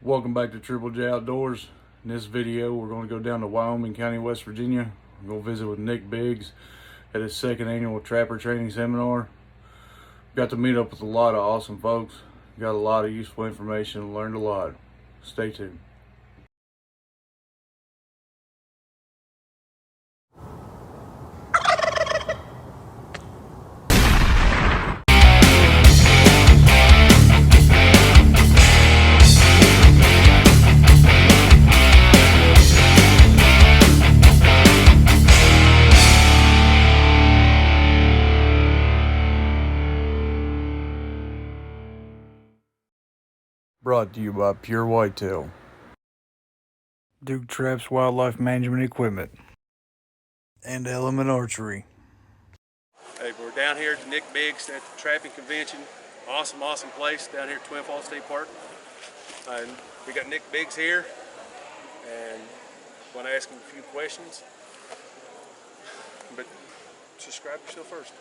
Welcome back to Triple J Outdoors. In this video, we're going to go down to Wyoming County, West Virginia. We're going to visit with Nick Biggs at his second annual Trapper Training Seminar. Got to meet up with a lot of awesome folks. Got a lot of useful information, learned a lot. Stay tuned. Brought to you by Pure Whitetail, Duke Traps Wildlife Management Equipment, and Element Archery. Hey, we're down here at Nick Biggs at the Trapping Convention. Awesome place down here at Twin Falls State Park. And we got Nick Biggs here, and I want to ask him a few questions. But describe yourself first.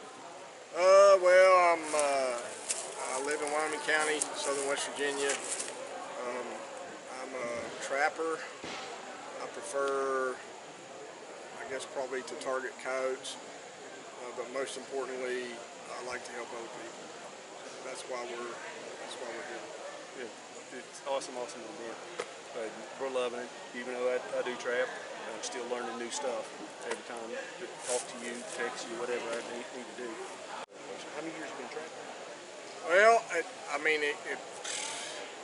Well, I live in Wyoming County, southern West Virginia. I'm a trapper. I prefer, I guess, probably to target coyotes, but most importantly, I like to help other people. That's why we're here. Yeah, it's awesome event. We're loving it. Even though I do trap, I'm still learning new stuff every time. I talk to you, text you, whatever I need to do. How many years have you been trapping? Well,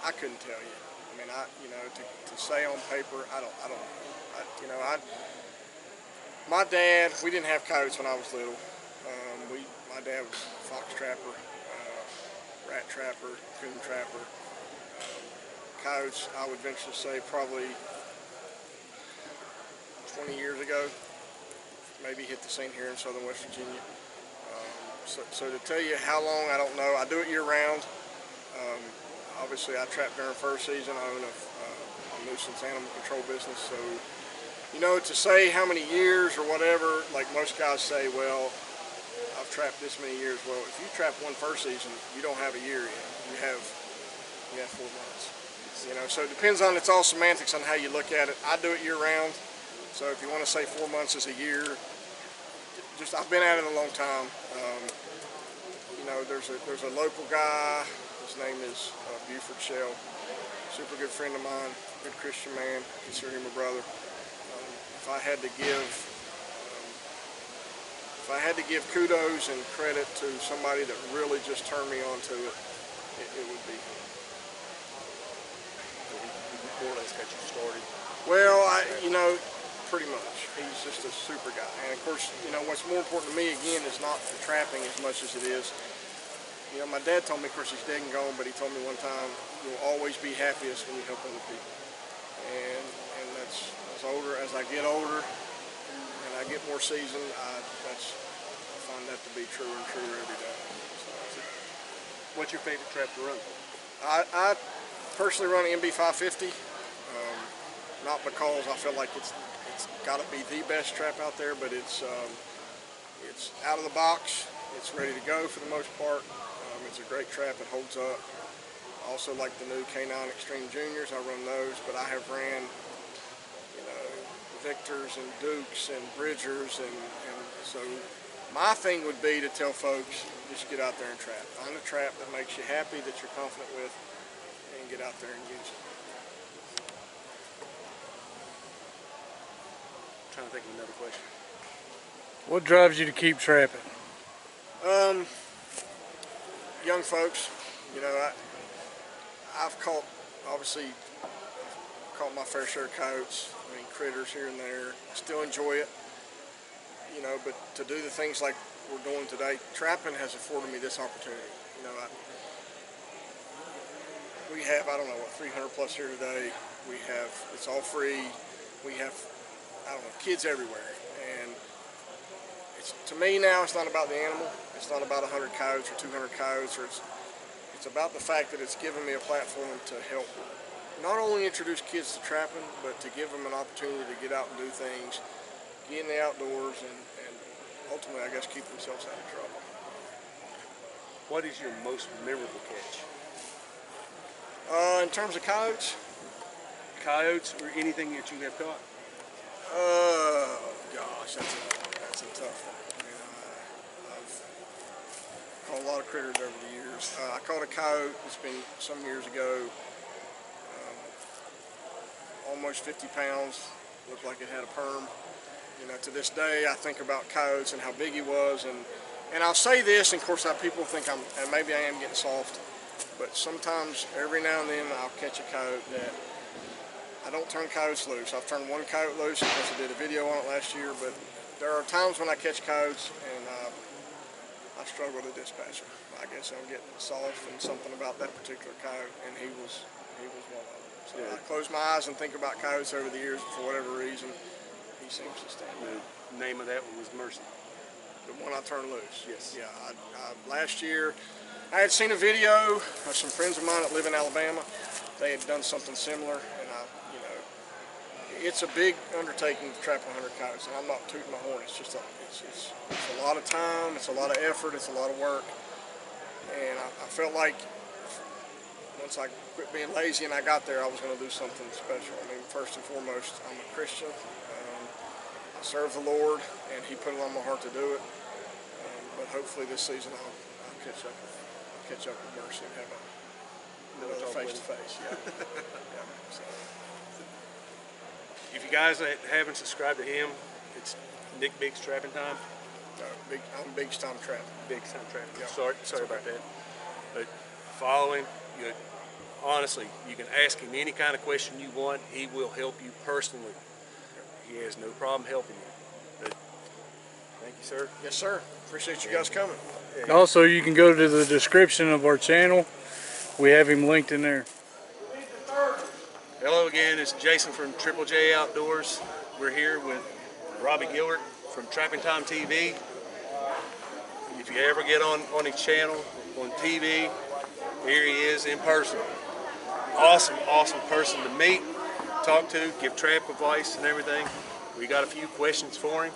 I couldn't tell you. I mean, to say on paper, I don't know. My dad, we didn't have coyotes when I was little. My dad was a fox trapper, rat trapper, coon trapper. Coyotes, I would venture to say probably 20 years ago, maybe hit the scene here in southern West Virginia. So to tell you how long, I don't know. I do it year round. Obviously, I trap during first season. I own a nuisance animal control business. So, to say how many years or whatever, like most guys say, well, I've trapped this many years. Well, if you trap one first season, you don't have a year yet. You have 4 months. So it depends on, it's all semantics on how you look at it. I do it year round. So if you want to say 4 months is a year, I've been at it a long time. There's a local guy. His name is Buford Shell. Super good friend of mine. Good Christian man. I consider him a brother. If I had to give kudos and credit to somebody that really just turned me on to it, it would be him. More or less got you started. Well, pretty much. He's just a super guy. And of course, what's more important to me, again, is not the trapping as much as it is. My dad told me, of course he's dead and gone, but he told me one time, you'll always be happiest when you help other people. And that's, as I get older and I get more seasoned, I find that to be truer and truer every day. So, what's your favorite trap to run? I personally run MB 550, not because I feel like it's got to be the best trap out there, but it's out of the box. It's ready to go for the most part. It's a great trap. It holds up. Also like the new K9 Extreme Juniors, I run those, but I have ran, Victors and Dukes and Bridgers, and so my thing would be to tell folks, just get out there and trap. Find a trap that makes you happy, that you're confident with, and get out there and use it. I'm trying to think of another question. What drives you to keep trapping? Young folks, I've caught my fair share of coyotes, critters here and there. I still enjoy it, but to do the things like we're doing today, trapping has afforded me this opportunity. We have, 300 plus here today. It's all free. We have, kids everywhere. And to me now, it's not about the animal. It's not about 100 coyotes or 200 coyotes. It's about the fact that it's given me a platform to help not only introduce kids to trapping, but to give them an opportunity to get out and do things, get in the outdoors, and ultimately, I guess, keep themselves out of trouble. What is your most memorable catch? In terms of coyotes, coyotes, or anything that you have caught? Oh gosh, that's a tough one. I mean, I've caught a lot of critters over the years. I caught a coyote. It's been some years ago. Almost 50 pounds. Looked like it had a perm. You know, to this day, I think about coyotes and how big he was, and I'll say this, and of course, people think and maybe I am getting soft, but sometimes, every now and then, I'll catch a coyote that I don't turn coyotes loose. I've turned one coyote loose because I did a video on it last year, but there are times when I catch coyotes and I struggle to dispatch them. I guess I'm getting soft and something about that particular coyote, and he was one of them. So I close my eyes and think about coyotes over the years, for whatever reason, he seems to stand out. The name of that one was Mercy. The one I turned loose. Yes. Yeah. Last year, I had seen a video of some friends of mine that live in Alabama. They had done something similar, and you know, it's a big undertaking to trap 100 coyotes. And I'm not tooting my horn. It's just it's a lot of time. It's a lot of effort. It's a lot of work. And I felt like once I quit being lazy and I got there, I was going to do something special. I mean, first and foremost, I'm a Christian. I serve the Lord, and He put it on my heart to do it. But hopefully this season I'll catch up with Mercy and have another face-to-face. Yeah. Yeah. So. If you guys haven't subscribed to him, it's Nick Biggs Trapping Time. I'm BiggsTime Trapping. BiggsTime Trapping. Yeah. Sorry about that. But follow him. Honestly, you can ask him any kind of question you want. He will help you personally. He has no problem helping you. But thank you, sir. Yes, sir. Appreciate you guys coming. Also, you can go to the description of our channel. We have him linked in there. Hello again, it's Jason from Triple J Outdoors. We're here with Robbie Gilbert from Trapping Time TV. If you ever get on his channel, on TV, here he is in person. Awesome person to meet, talk to, give trap advice and everything. We got a few questions for him.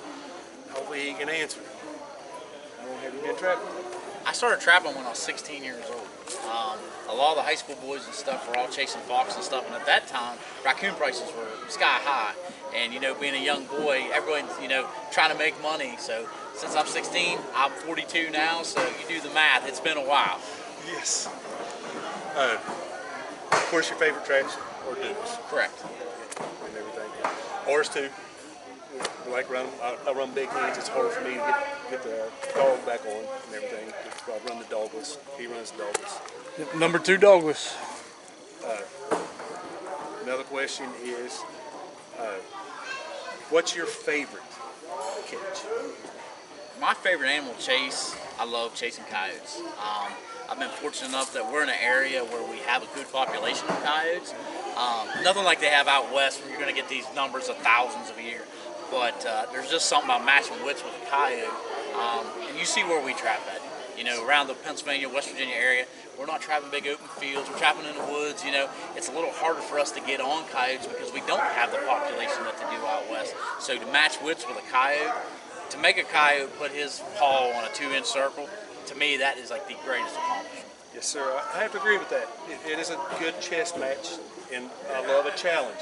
Hopefully he can answer. How long have you been trapping? I started trapping when I was 16 years old. A lot of the high school boys and stuff were all chasing fox and stuff, and at that time, raccoon prices were sky high. And you know, being a young boy, everyone's trying to make money. So since I'm 16, I'm 42 now. So you do the math. It's been a while. Yes. Of course, your favorite traps are dudes. Correct. And everything. Ours too. We like run. I run big hands. It's hard for me to get the dog back on and everything. I run the dogless. He runs the dogless. Number 2 dogless. Another question is, what's your favorite catch? My favorite animal chase, I love chasing coyotes. I've been fortunate enough that we're in an area where we have a good population of coyotes. Nothing like they have out west where you're going to get these numbers of thousands a year. But there's just something about matching wits with a coyote. And you see where we trap at. Around the Pennsylvania, West Virginia area, we're not trapping big open fields. We're trapping in the woods. It's a little harder for us to get on coyotes because we don't have the population that they do out west. So to match wits with a coyote, to make a coyote put his paw on a 2-inch circle, to me, that is like the greatest accomplishment. Yes, sir. I have to agree with that. It is a good chess match, and I love a challenge,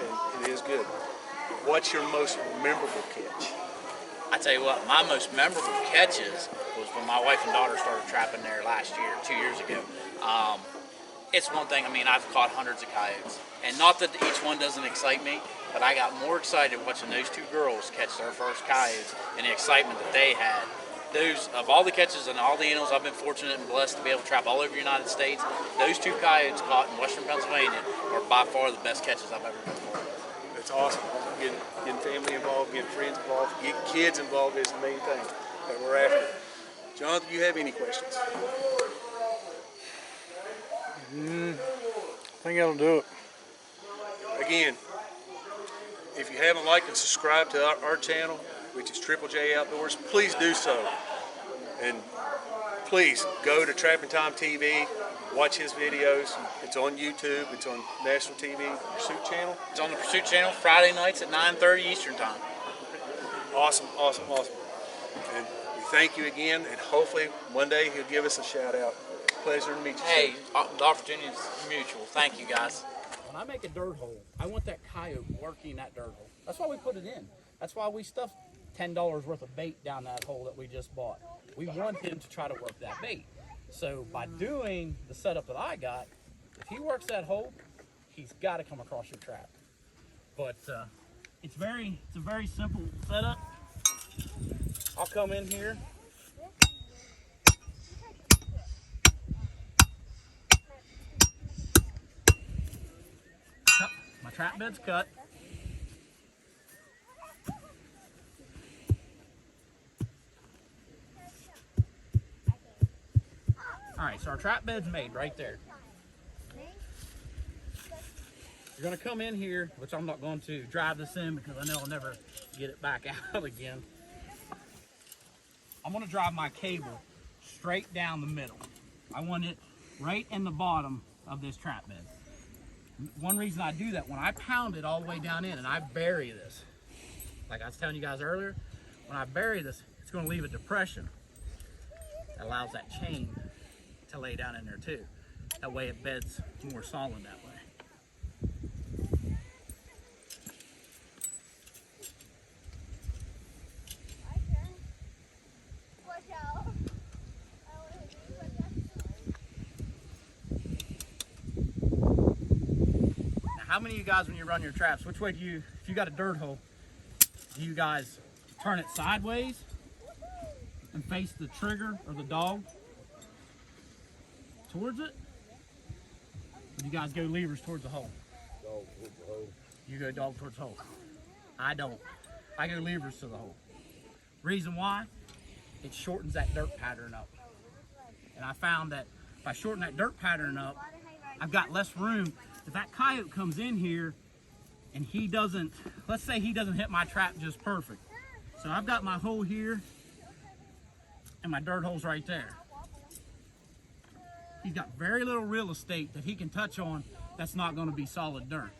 and it is good. What's your most memorable catch? I tell you what, my most memorable catches was when my wife and daughter started trapping there last year, 2 years ago. It's one thing, I've caught hundreds of coyotes, and not that each one doesn't excite me, but I got more excited watching those 2 girls catch their first coyotes and the excitement that they had. Those, of all the catches and all the animals I've been fortunate and blessed to be able to trap all over the United States, those 2 coyotes caught in western Pennsylvania are by far the best catches I've ever been part of. It's awesome. Getting family involved, getting friends involved, getting kids involved is the main thing that we're after. Jonathan, do you have any questions? I think that'll do it. Again, if you haven't liked and subscribed to our channel, which is Triple J Outdoors, please do so. And please go to Trapping Time TV, watch his videos. It's on YouTube, it's on National TV Pursuit Channel. It's on the Pursuit Channel Friday nights at 9:30 Eastern Time. Awesome. And we thank you again, and hopefully one day he'll give us a shout out. Pleasure to meet you. Hey, the opportunity is mutual. Thank you, guys. when I make a dirt hole, I want that coyote working that dirt hole. That's why we put it in. That's why we stuffed $10 worth of bait down that hole that we just bought. We want him to try to work that bait. So by doing the setup that I got, if he works that hole, he's got to come across your trap. But it's a very simple setup. I'll come in here. My trap bed's cut. All right, so our trap bed's made right there. You're gonna come in here, which I'm not going to drive this in because I know I'll never get it back out again. I'm gonna drive my cable straight down the middle. I want it right in the bottom of this trap bed. One reason I do that, when I pound it all the way down in and I bury this, like I was telling you guys earlier, when I bury this, it's gonna leave a depression that allows that chain to lay down in there too. That way it beds more solid that way. How many of you guys, when you run your traps, which way do you, if you got a dirt hole, do you guys turn it sideways and face the trigger or the dog towards it? Or do you guys go levers towards the hole? Dog towards the hole. You go dog towards the hole. I don't. I go levers to the hole. Reason why? It shortens that dirt pattern up. And I found that if I shorten that dirt pattern up, I've got less room. If that coyote comes in here and he doesn't, let's say he doesn't hit my trap just perfect. So I've got my hole here and my dirt hole's right there. He's got very little real estate that he can touch on that's not going to be solid dirt.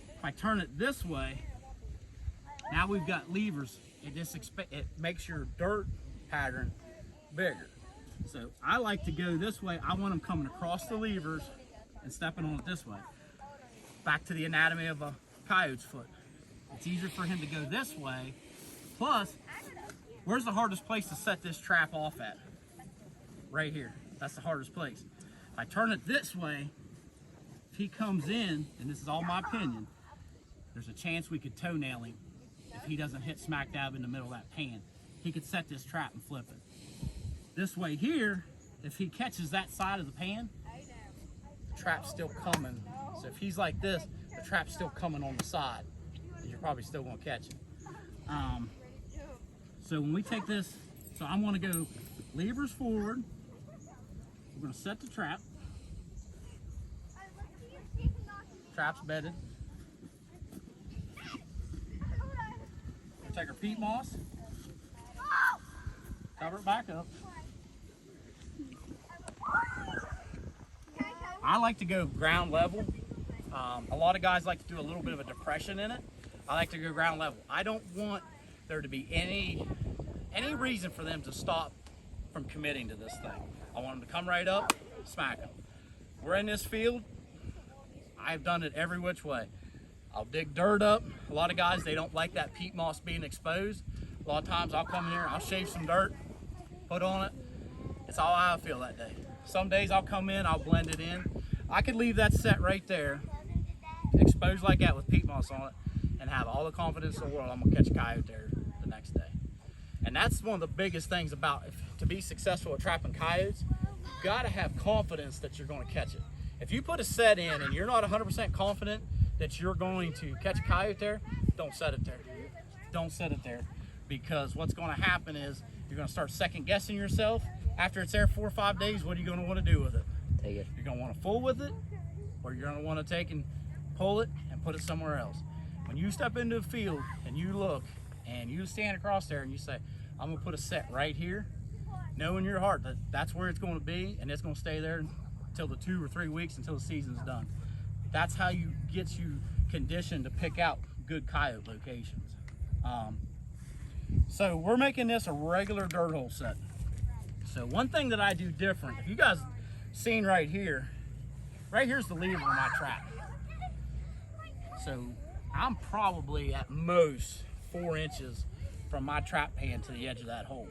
If I turn it this way, now we've got levers. It makes your dirt pattern bigger. So I like to go this way. I want him coming across the levers and stepping on it this way. Back to the anatomy of a coyote's foot. It's easier for him to go this way. Plus, where's the hardest place to set this trap off at? Right here. That's the hardest place. If I turn it this way, if he comes in, and this is all my opinion, there's a chance we could toenail him if he doesn't hit smack dab in the middle of that pan. He could set this trap and flip it. This way here, if he catches that side of the pan, the trap's still coming. So if he's like this, the trap's still coming on the side. You're probably still gonna catch it. So when we take this, so I'm gonna go levers forward. We're gonna set the trap. Trap's bedded. We'll take our peat moss, cover it back up. I like to go ground level. A lot of guys like to do a little bit of a depression in it. I like to go ground level. I don't want there to be any reason for them to stop from committing to this thing. I want them to come right up, smack them. We're in this field. I've done it every which way. I'll dig dirt up. A lot of guys, they don't like that peat moss being exposed. A lot of times I'll come in here, I'll shave some dirt, put on it. It's all I feel that day. Some days I'll come in, I'll blend it in. I could leave that set right there, exposed like that with peat moss on it, and have all the confidence in the world I'm gonna catch a coyote there the next day. And that's one of the biggest things about, to be successful at trapping coyotes, you've gotta have confidence that you're gonna catch it. If you put a set in and you're not 100% confident that you're going to catch a coyote there, don't set it there. Don't set it there, because what's gonna happen is you're gonna start second guessing yourself. After it's there 4 or 5 days, what are you gonna wanna do with it? Take it. You're gonna wanna fool with it, or you're gonna wanna take and pull it and put it somewhere else. When you step into a field and you look and you stand across there and you say, I'm gonna put a set right here, know in your heart that that's where it's gonna be, and it's gonna stay there until the 2 or 3 weeks until the season's done. That's how you get you conditioned to pick out good coyote locations. So we're making this a regular dirt hole set. So one thing that I do different, if you guys seen right here's the lever on my trap. So I'm probably at most 4 inches from my trap pan to the edge of that hole.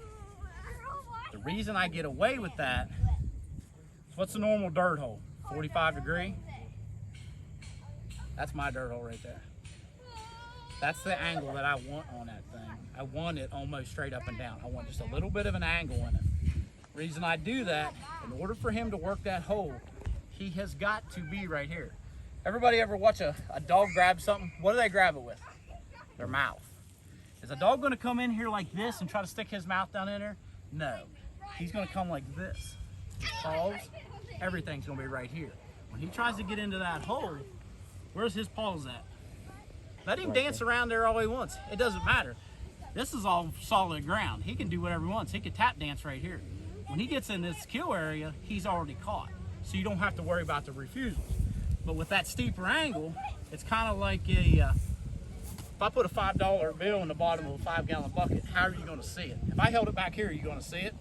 The reason I get away with that is, what's a normal dirt hole? 45 degree? That's my dirt hole right there. That's the angle that I want on that thing. I want it almost straight up and down. I want just a little bit of an angle in it. Reason I do that, in order for him to work that hole, he has got to be right here. Everybody ever watch a dog grab something? What do they grab it with? Their mouth. Is a dog gonna come in here like this and try to stick his mouth down in there? No. He's gonna come like this. His paws, everything's gonna be right here. When he tries to get into that hole, where's his paws at? Let him dance around there all he wants. It doesn't matter. This is all solid ground. He can do whatever he wants. He can tap dance right here. When he gets in this kill area, he's already caught. So you don't have to worry about the refusals. But with that steeper angle, it's kind of like a, if I put a $5 bill in the bottom of a 5-gallon bucket, how are you going to see it? If I held it back here, are you going to see it?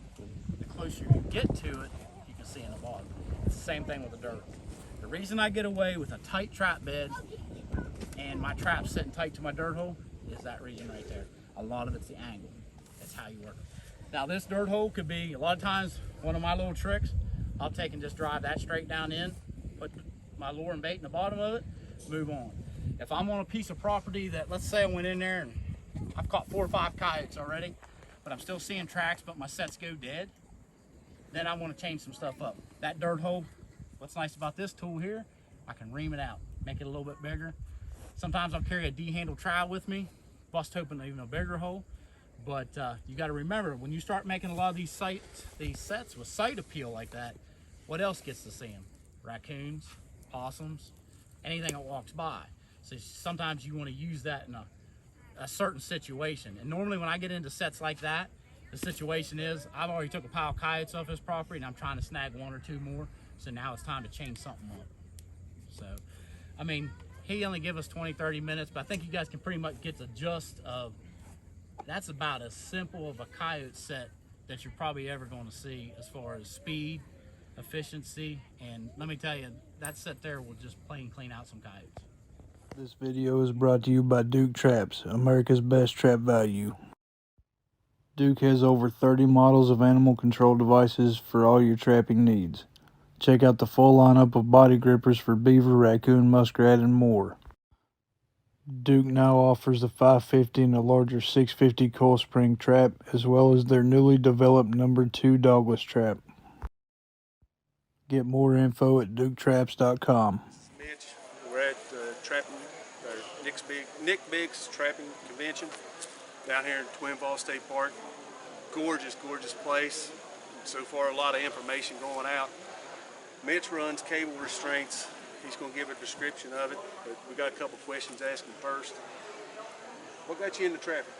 The closer you get to it, you can see in the bottom. It's the same thing with the dirt. The reason I get away with a tight trap bed and my trap sitting tight to my dirt hole is that region right there. A lot of it's the angle. That's how you work it. Now this dirt hole could be, a lot of times, one of my little tricks, I'll take and just drive that straight down in, put my lure and bait in the bottom of it, move on. If I'm on a piece of property that, let's say I went in there and I've caught 4 or 5 coyotes already, but I'm still seeing tracks, but my sets go dead, then I want to change some stuff up. That dirt hole, what's nice about this tool here, I can ream it out, make it a little bit bigger. Sometimes I'll carry a D-handle trowel with me, bust open even a bigger hole. But you got to remember, when you start making a lot of these sets with sight appeal like that, what else gets to see them? Raccoons, possums, anything that walks by. So sometimes you want to use that in a certain situation. And normally when I get into sets like that, the situation is I've already took a pile of coyotes off his property and I'm trying to snag 1 or 2 more. So now it's time to change something up. So, I mean, he only give us 20, 30 minutes, but I think you guys can pretty much get the gist of, that's about as simple of a coyote set that you're probably ever going to see as far as speed, efficiency, and let me tell you, that set there will just plain clean out some coyotes. This video is brought to you by Duke Traps, America's best trap value. Duke has over 30 models of animal control devices for all your trapping needs. Check out the full lineup of body grippers for beaver, raccoon, muskrat, and more. Duke now offers a 550 and a larger 650 coil spring trap, as well as their newly developed number 2 dogless trap. Get more info at duketraps.com. Mitch, we're at Nick Biggs Trapping Convention down here in Twin Falls State Park. Gorgeous, gorgeous place. So far, a lot of information going out. Mitch runs cable restraints. He's going to give a description of it, but we got a couple questions to ask him first. What got you into trapping?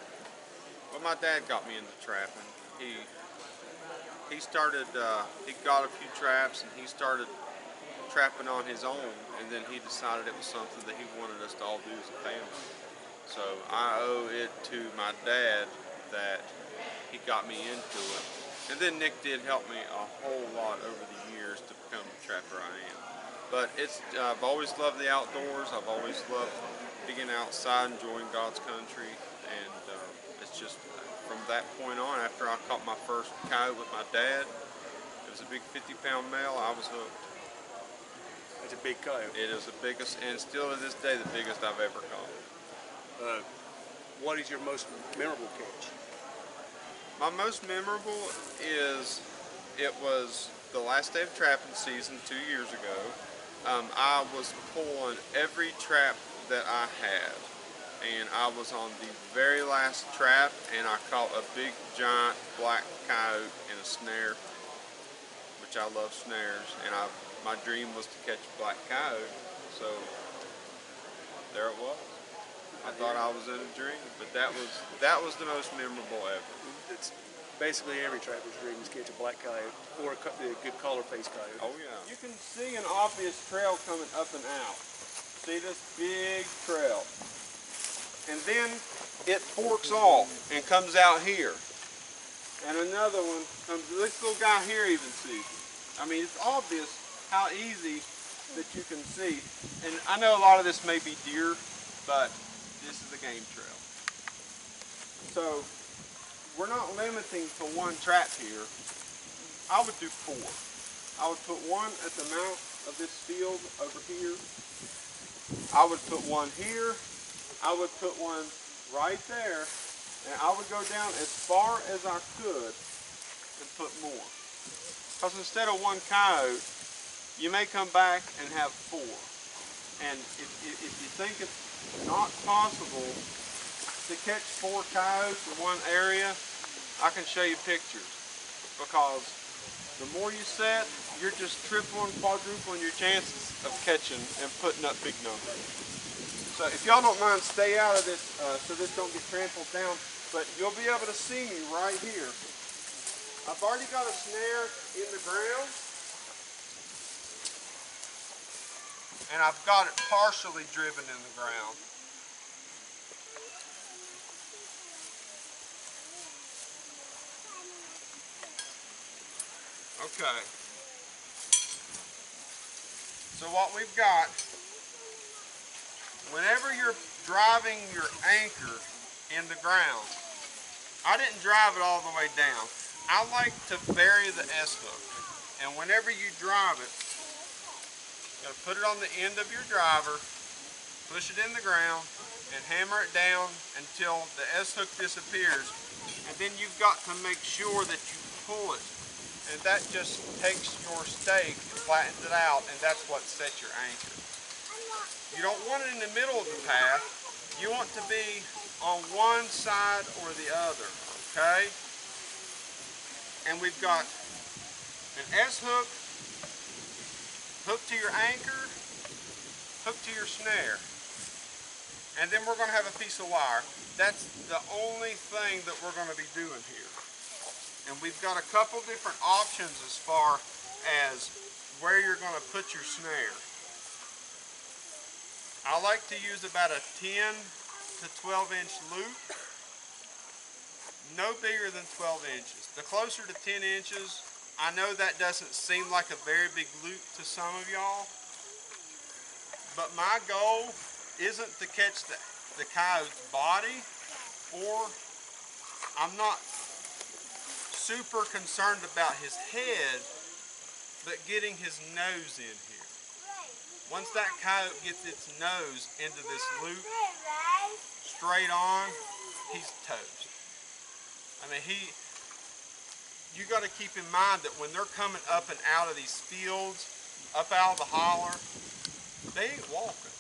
Well, my dad got me into trapping. He started, he got a few traps and he started trapping on his own, and then he decided it was something that he wanted us to all do as a family. So I owe it to my dad that he got me into it. And then Nick did help me a whole lot over the years to become the trapper I am. But I've always loved the outdoors. I've always loved being outside, enjoying God's country, and it's just from that point on, after I caught my first coyote with my dad, it was a big 50-pound male, I was hooked. It's a big coyote. It is the biggest, and still to this day, the biggest I've ever caught. What is your most memorable catch? My most memorable is, it was the last day of trapping season 2 years ago. I was pulling every trap that I had, and I was on the very last trap, and I caught a big giant black coyote in a snare, which I love snares, and my dream was to catch a black coyote, so there it was. I thought I was in a dream, but that was the most memorable ever. It's basically every trapper's dream is catch a black coyote or a good collar-faced coyote. Oh yeah. You can see an obvious trail coming up and out. See this big trail. And then it forks off and comes out here. And another one comes, this little guy here even sees it. I mean, it's obvious how easy that you can see. And I know a lot of this may be deer but this is a game trail. So we're not limiting to one trap here. I would do 4. I would put one at the mouth of this field over here. I would put one here. I would put one right there. And I would go down as far as I could and put more. Because instead of one coyote, you may come back and have 4. And if you think it's not possible to catch 4 coyotes in one area, I can show you pictures. Because the more you set, you're just tripling, quadrupling your chances of catching and putting up big numbers. So if y'all don't mind, stay out of this so this don't get trampled down. But you'll be able to see me right here. I've already got a snare in the ground. And I've got it partially driven in the ground. Okay. So what we've got, whenever you're driving your anchor in the ground, I didn't drive it all the way down. I like to bury the S-hook. And whenever you drive it, you gotta put it on the end of your driver, push it in the ground, and hammer it down until the S-hook disappears. And then you've got to make sure that you pull it. And that just takes your stake and flattens it out, and that's what sets your anchor. You don't want it in the middle of the path. You want to be on one side or the other, okay? And we've got an S-hook, hook to your anchor, hook to your snare. And then we're going to have a piece of wire. That's the only thing that we're going to be doing here. And we've got a couple different options as far as where you're going to put your snare. I like to use about a 10 to 12 inch loop. No bigger than 12 inches. The closer to 10 inches, I know that doesn't seem like a very big loop to some of y'all, but my goal isn't to catch the coyote's body, or I'm not super concerned about his head, but getting his nose in here. Once that coyote gets its nose into this loop, straight on, he's toast. I mean, you got to keep in mind that when they're coming up and out of these fields, up out of the holler, they ain't walking.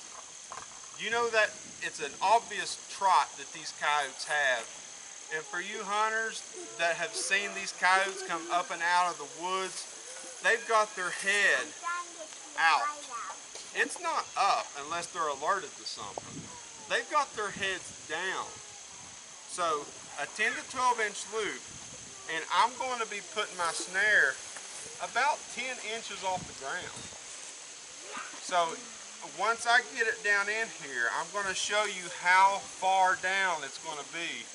You know that it's an obvious trot that these coyotes have. And for you hunters that have seen these coyotes come up and out of the woods, they've got their head out. It's not up unless they're alerted to something. They've got their heads down. So a 10 to 12 inch loop, and I'm going to be putting my snare about 10 inches off the ground. So once I get it down in here, I'm going to show you how far down it's going to be.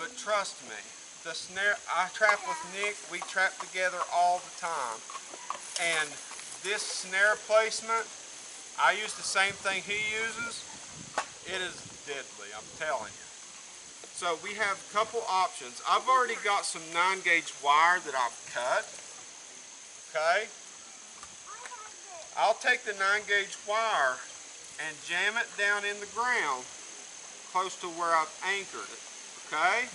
But trust me, the snare, I trap with Nick, we trap together all the time. And this snare placement, I use the same thing he uses. It is deadly, I'm telling you. So we have a couple options. I've already got some 9-gauge wire that I've cut, okay? I'll take the 9-gauge wire and jam it down in the ground close to where I've anchored it. Okay?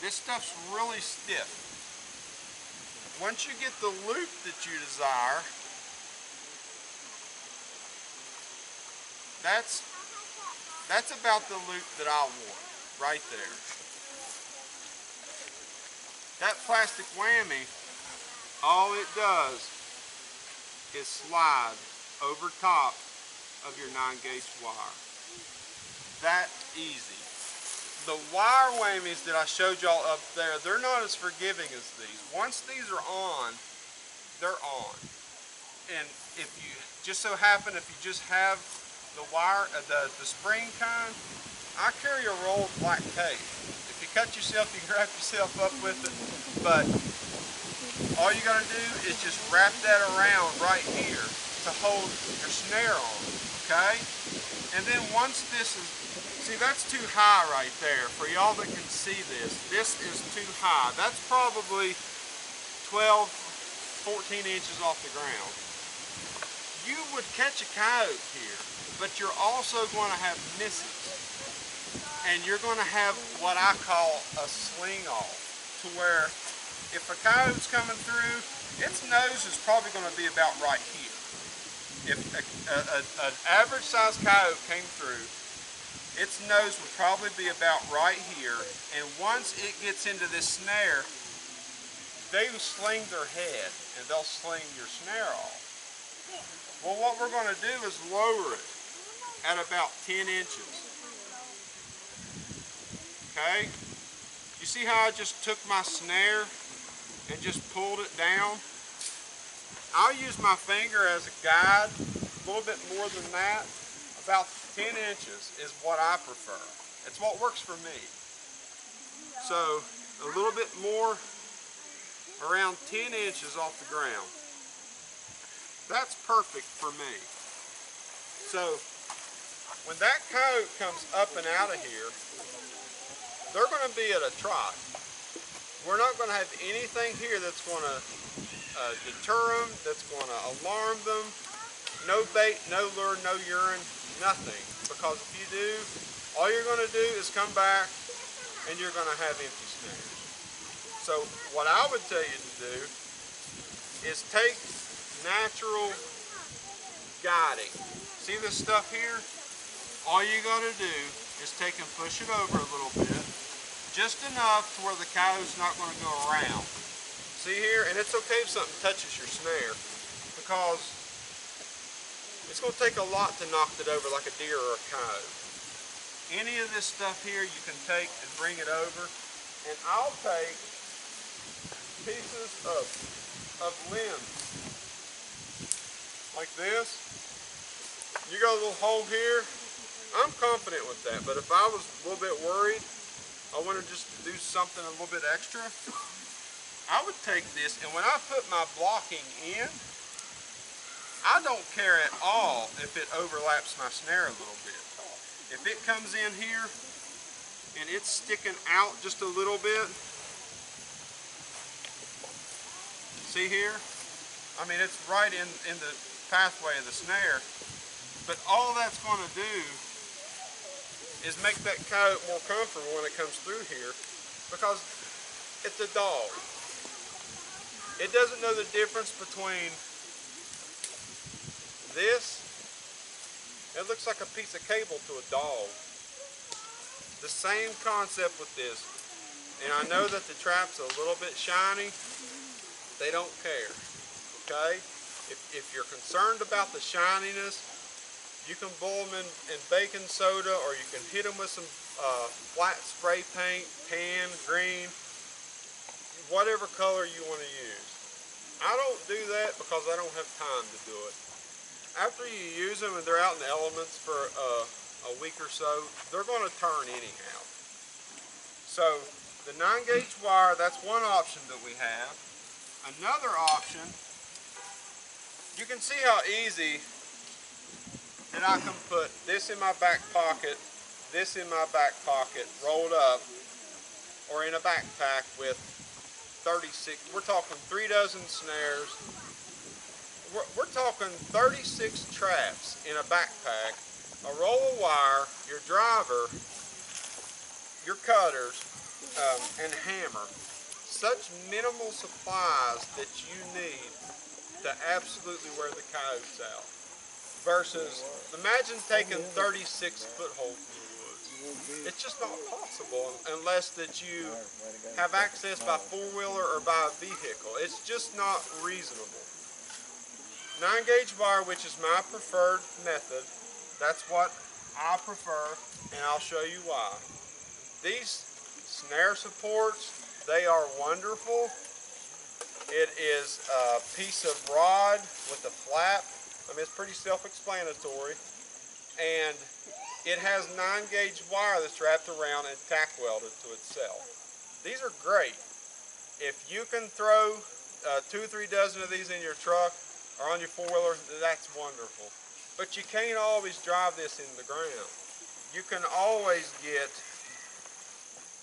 This stuff's really stiff. Once you get the loop that you desire, that's about the loop that I want, right there. That plastic whammy, all it does is slide over top of your 9-gauge wire. That easy. The wire whammies that I showed y'all up there, they're not as forgiving as these. Once these are on, they're on. And if you just so happen, if you just have the wire, the spring kind, I carry a roll of black tape. If you cut yourself, you can wrap yourself up with it. But all you gotta do is just wrap that around right here to hold your snare on, okay? And then once this is, see that's too high right there. For y'all that can see this is too high. That's probably 12, 14 inches off the ground. You would catch a coyote here, but you're also going to have misses. And you're going to have what I call a sling off, to where if a coyote's coming through, its nose is probably going to be about right here. If an average sized coyote came through, its nose would probably be about right here, and once it gets into this snare, they will sling their head and they'll sling your snare off. Well, what we're going to do is lower it at about 10 inches. Okay? You see how I just took my snare and just pulled it down? I'll use my finger as a guide, a little bit more than that. About 10 inches is what I prefer. It's what works for me. So a little bit more, around 10 inches off the ground. That's perfect for me. So when that coyote comes up and out of here, they're going to be at a trot. We're not going to have anything here that's going to deter them, that's going to alarm them. No bait, no lure, no urine, nothing. Because if you do, all you're going to do is come back and you're going to have empty snares. So what I would tell you to do is take natural guiding. See this stuff here? All you got to do is take and push it over a little bit, just enough to where the coyote's not going to go around. See here? And it's okay if something touches your snare, because it's going to take a lot to knock it over like a deer or a coyote. Any of this stuff here you can take and bring it over, and I'll take pieces of limbs like this. You got a little hole here. I'm confident with that, but if I was a little bit worried, I wanted just to do something a little bit extra, I would take this, and when I put my blocking in, I don't care at all if it overlaps my snare a little bit. If it comes in here and it's sticking out just a little bit, see here? I mean, it's right in the pathway of the snare, but all that's going to do is make that coyote more comfortable when it comes through here, because it's a dog. It doesn't know the difference between this. It looks like a piece of cable to a dog. The same concept with this. And I know that the trap's a little bit shiny. They don't care. Okay? If you're concerned about the shininess, you can boil them in baking soda, or you can hit them with some flat spray paint, tan, green, whatever color you want to use. I don't do that because I don't have time to do it. After you use them and they're out in the elements for a week or so, they're going to turn anyhow. So the 9-gauge wire, that's one option that we have. Another option, you can see how easy that I can put this in my back pocket, this in my back pocket, rolled up, or in a backpack with 36, we're talking 3 dozen snares. We're talking 36 traps in a backpack, a roll of wire, your driver, your cutters, and hammer. Such minimal supplies that you need to absolutely wear the coyotes out. Versus, imagine taking 36 footholds in the woods. It's just not possible unless that you have access by four-wheeler or by a vehicle. It's just not reasonable. 9-gauge wire, which is my preferred method, that's what I prefer, and I'll show you why. These snare supports, they are wonderful. It is a piece of rod with a flap. I mean, it's pretty self-explanatory, and it has 9-gauge wire that's wrapped around and tack welded to itself. These are great. If you can throw 2 or 3 dozen of these in your truck or on your four-wheeler, that's wonderful. But you can't always drive this in the ground. You can always get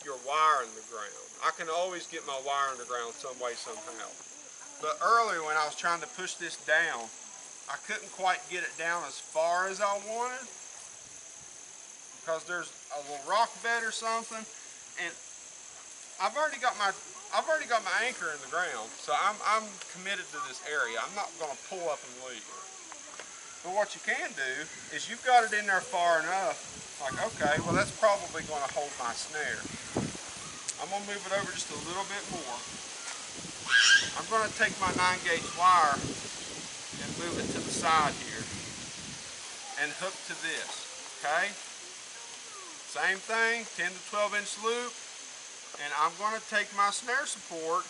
your wire in the ground. I can always get my wire in the ground some way, somehow. But earlier when I was trying to push this down, I couldn't quite get it down as far as I wanted because there's a little rock bed or something, and I've already got my anchor in the ground, so I'm committed to this area. I'm not going to pull up and leave. But what you can do is you've got it in there far enough, like, okay, well that's probably going to hold my snare. I'm going to move it over just a little bit more. I'm going to take my 9-gauge wire and move it to the side here and hook to this, okay? Same thing, 10 to 12 inch loop, and I'm going to take my snare support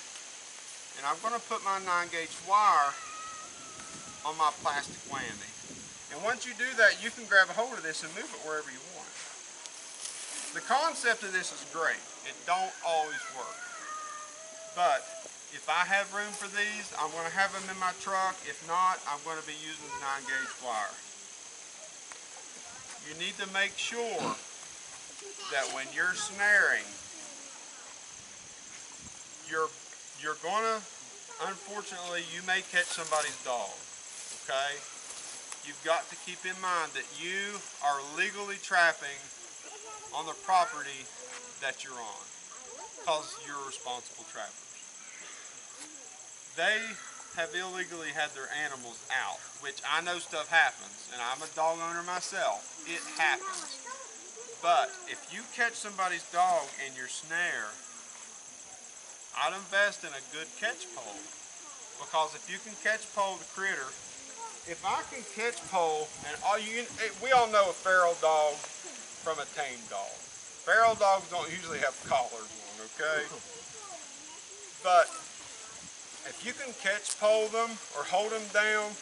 and I'm going to put my 9-gauge wire on my plastic whammy. And once you do that, you can grab a hold of this and move it wherever you want. The concept of this is great. It don't always work. But if I have room for these, I'm going to have them in my truck. If not, I'm going to be using the 9-gauge wire. You need to make sure that when you're snaring, you're going to, unfortunately, you may catch somebody's dog, okay? You've got to keep in mind that you are legally trapping on the property that you're on, because you're responsible trappers. They have illegally had their animals out, which I know stuff happens, and I'm a dog owner myself. It happens. But if you catch somebody's dog in your snare, I'd invest in a good catch pole, because if you can catch pole the critter, if I can catch pole, and we all know a feral dog from a tame dog. Feral dogs don't usually have collars on, okay? But if you can catch pole them or hold them down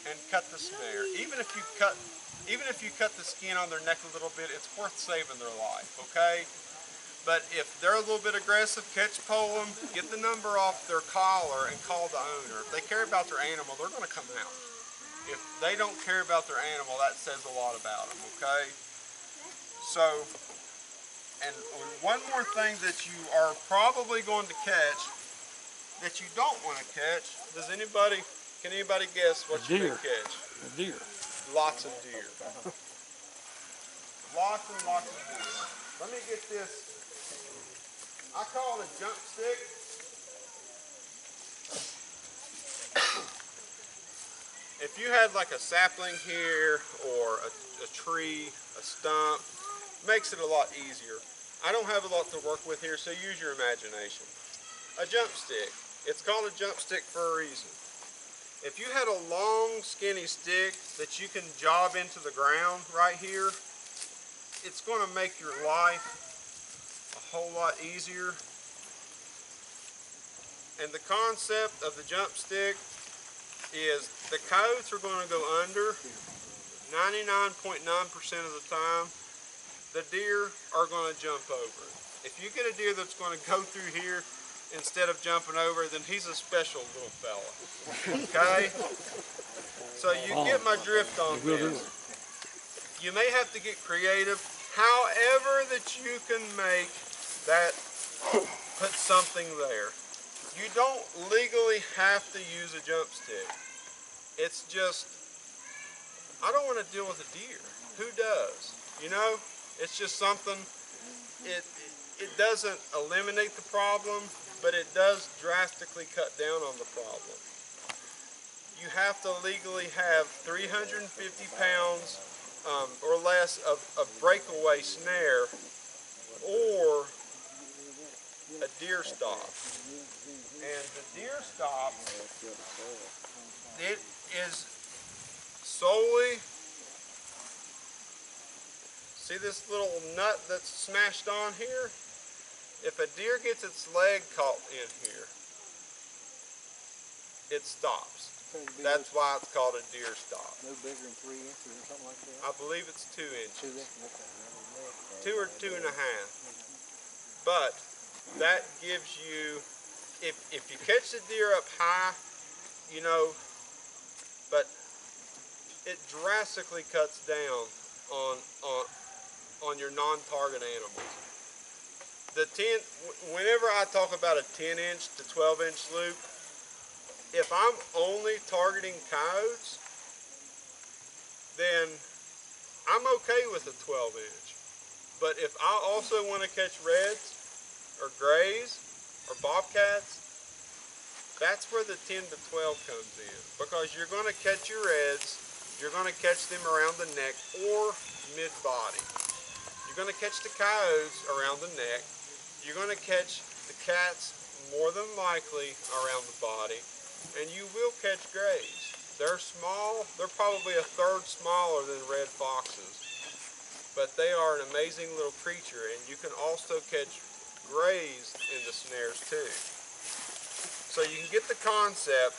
and cut the snare, even if you cut the skin on their neck a little bit, it's worth saving their life, okay? But if they're a little bit aggressive, catch pole them, get the number off their collar and call the owner. If they care about their animal, they're going to come out. If they don't care about their animal, that says a lot about them, okay? So, and one more thing that you are probably going to catch that you don't want to catch, can anybody guess what you may catch? A deer. Lots of deer. Lots and lots of deer. Let me get this. I call it a jump stick. If you had like a sapling here or a tree, a stump, makes it a lot easier. I don't have a lot to work with here, so use your imagination. A jump stick. It's called a jump stick for a reason. If you had a long, skinny stick that you can job into the ground right here, it's going to make your life a whole lot easier. And the concept of the jump stick is the coyotes are going to go under 99.9% of the time. The deer are going to jump over. If you get a deer that's going to go through here instead of jumping over, then he's a special little fella. Okay? So you get my drift on this. You may have to get creative. However that you can make that, put something there. You don't legally have to use a jump stick. It's just, I don't want to deal with a deer. Who does? You know? It's just something, it doesn't eliminate the problem, but it does drastically cut down on the problem. You have to legally have 350 pounds or less of a breakaway snare or a deer stop. And the deer stop, it is solely, see this little nut that's smashed on here? If a deer gets its leg caught in here, it stops. That's why it's called a deer stop. No bigger than 3 inches or something like that? I believe it's 2 inches. 2 2 or 2.5. But that gives you, if you catch the deer up high, you know, but it drastically cuts down on your non-target animals. Whenever I talk about a 10-inch to 12-inch loop, if I'm only targeting coyotes, then I'm okay with a 12-inch. But if I also want to catch reds or grays or bobcats, that's where the 10 to 12 comes in. Because you're going to catch your reds, you're going to catch them around the neck or mid-body. You're going to catch the coyotes around the neck. You're going to catch the cats more than likely around the body. And you will catch grays. They're small. They're probably a third smaller than red foxes. But they are an amazing little creature. And you can also catch grays in the snares too. So you can get the concept.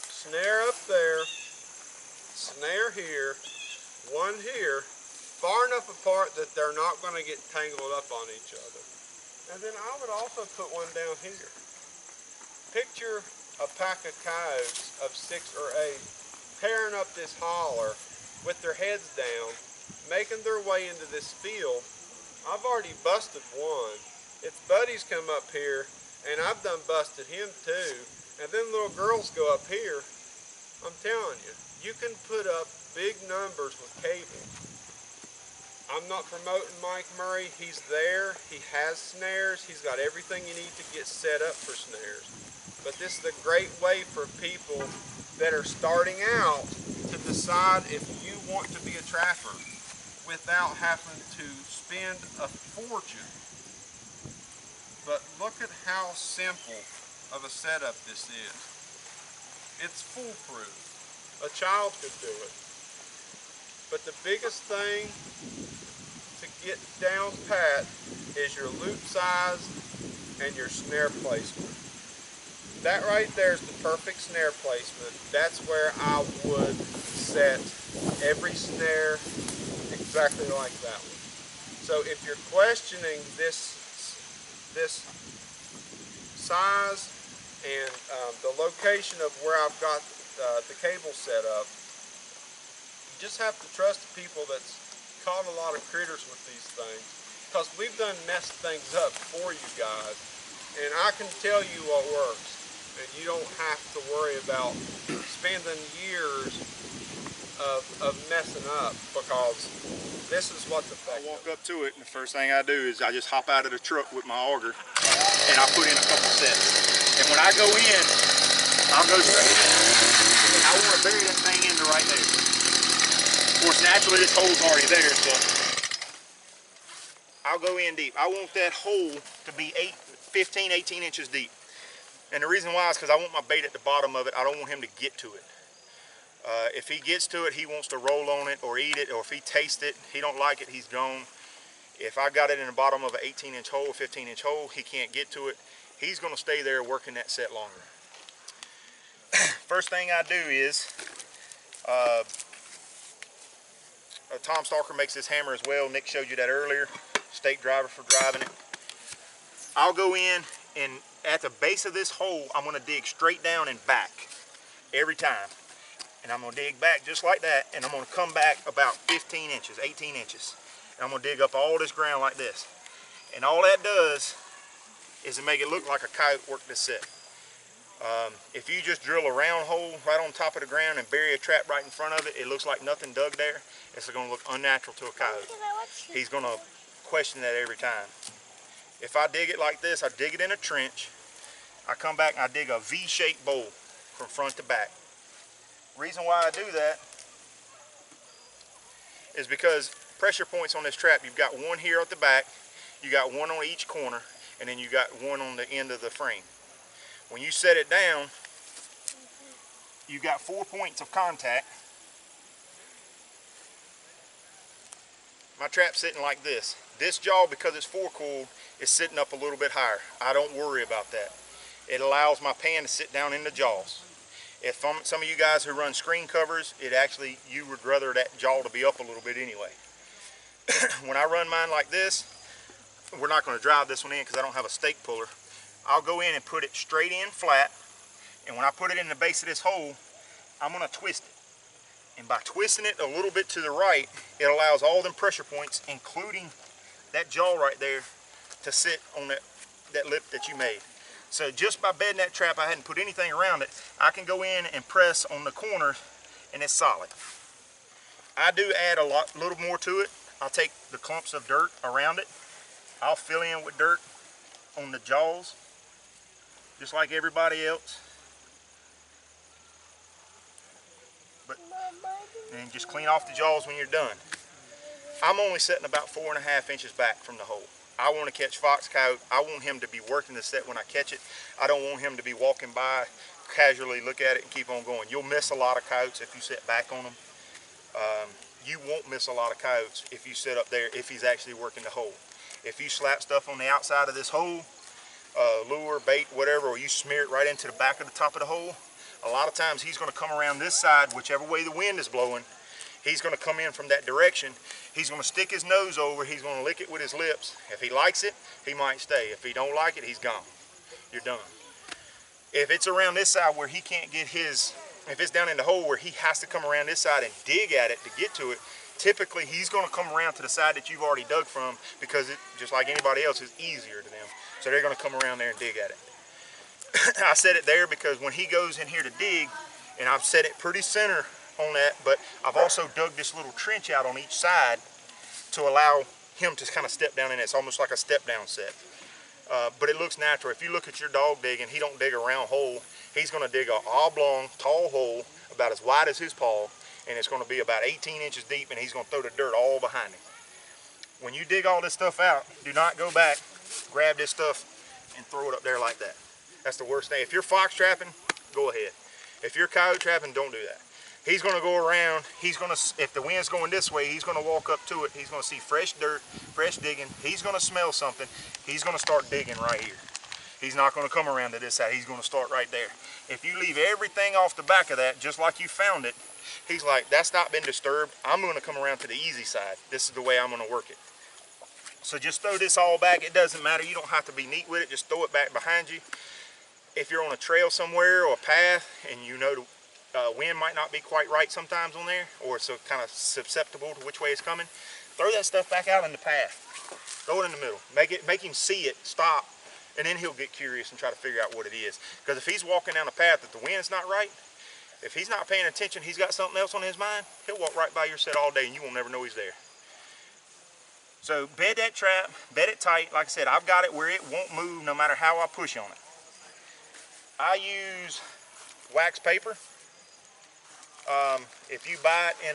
Snare up there. Snare here. One here. Far enough apart that they're not going to get tangled up on each other. And then I would also put one down here. Picture a pack of coyotes of 6 or 8 pairing up this holler with their heads down, making their way into this field. I've already busted one. Its buddies come up here, and I've done busted him too. And then little girls go up here. I'm telling you, you can put up big numbers with cable. I'm not promoting Mike Murray. He's there. He has snares. He's got everything you need to get set up for snares. But this is a great way for people that are starting out to decide if you want to be a trapper without having to spend a fortune. But look at how simple of a setup this is. It's foolproof. A child could do it. But the biggest thing to get down pat is your loop size and your snare placement. That right there is the perfect snare placement. That's where I would set every snare exactly like that one. So if you're questioning this size and the location of where I've got the cable set up, you just have to trust the people that's caught a lot of critters with these things, because we've done messed things up for you guys, and I can tell you what works, and you don't have to worry about spending years of messing up, because this is what the I walk up to it, and the first thing I do is I just hop out of the truck with my auger, and I put in a couple sets. And when I go in, I'll go straight in, and I want to bury that thing into right there. Of course, naturally, this hole's already there, so I'll go in deep. I want that hole to be 15, 18 inches deep. And the reason why is because I want my bait at the bottom of it. I don't want him to get to it. If he gets to it, he wants to roll on it or eat it, or if he tastes it, he don't like it, he's gone. If I got it in the bottom of an 18-inch hole, 15-inch hole, he can't get to it. He's going to stay there working that set longer. First thing I do is, Tom Stalker makes this hammer as well. Nick showed you that earlier. Stake driver for driving it. I'll go in, and at the base of this hole, I'm going to dig straight down and back every time. And I'm going to dig back just like that, and I'm going to come back about 15 inches, 18 inches. And I'm going to dig up all this ground like this. And all that does is to make it look like a coyote worked this set. If you just drill a round hole right on top of the ground and bury a trap right in front of it, it looks like nothing dug there. It's going to look unnatural to a coyote. He's going to question that every time. If I dig it like this, I dig it in a trench. I come back and I dig a V-shaped bowl from front to back. Reason why I do that is because pressure points on this trap, you've got one here at the back, you got one on each corner, and then you got one on the end of the frame. When you set it down, you got 4 points of contact. My trap's sitting like this. This jaw, because it's 4-coiled, is sitting up a little bit higher. I don't worry about that. It allows my pan to sit down in the jaws. If some of you guys who run screen covers, you would rather that jaw to be up a little bit anyway. When I run mine like this, we're not going to drive this one in because I don't have a stake puller. I'll go in and put it straight in flat, and when I put it in the base of this hole, I'm going to twist it. And by twisting it a little bit to the right, it allows all them pressure points, including that jaw right there, to sit on that lip that you made. So just by bedding that trap, I hadn't put anything around it, I can go in and press on the corner and it's solid. I do add a little more to it. I'll take the clumps of dirt around it. I'll fill in with dirt on the jaws, just like everybody else. And just clean off the jaws when you're done. I'm only setting about 4.5 inches back from the hole. I want to catch fox coyote. I want him to be working the set when I catch it. I don't want him to be walking by, casually look at it and keep on going. You'll miss a lot of coyotes if you sit back on them. You won't miss a lot of coyotes if you sit up there if he's actually working the hole. If you slap stuff on the outside of this hole, lure, bait, whatever, or you smear it right into the back of the top of the hole, a lot of times he's going to come around this side, whichever way the wind is blowing. He's going to come in from that direction. He's going to stick his nose over. He's going to lick it with his lips. If he likes it, he might stay. If he don't like it, he's gone. You're done. If it's around this side where he can't get his, if it's down in the hole where he has to come around this side and dig at it to get to it, typically he's going to come around to the side that you've already dug from, because it, just like anybody else, is easier to them. So they're going to come around there and dig at it. I set it there because when he goes in here to dig, and I've set it pretty center on that, but I've also dug this little trench out on each side to allow him to kind of step down in it. It's almost like a step down set. But it looks natural. If you look at your dog digging, he don't dig a round hole. He's going to dig an oblong, tall hole about as wide as his paw, and it's going to be about 18 inches deep, and he's going to throw the dirt all behind him. When you dig all this stuff out, do not go back, grab this stuff, and throw it up there like that. That's the worst thing. If you're fox trapping, go ahead. If you're coyote trapping, don't do that. He's going to go around. He's going to, if the wind's going this way, he's going to walk up to it. He's going to see fresh dirt, fresh digging. He's going to smell something. He's going to start digging right here. He's not going to come around to this side. He's going to start right there. If you leave everything off the back of that, just like you found it, he's like, that's not been disturbed. I'm going to come around to the easy side. This is the way I'm going to work it. So just throw this all back. It doesn't matter. You don't have to be neat with it. Just throw it back behind you. If you're on a trail somewhere or a path and you know the wind might not be quite right sometimes on there, or it's kind of susceptible to which way it's coming, throw that stuff back out in the path. Throw it in the middle. Make him see it, stop, and then he'll get curious and try to figure out what it is. Because if he's walking down a path that the wind's not right, if he's not paying attention, he's got something else on his mind, he'll walk right by your set all day and you won't never know he's there. So bed that trap, bed it tight. Like I said, I've got it where it won't move no matter how I push on it. I use wax paper. If you buy it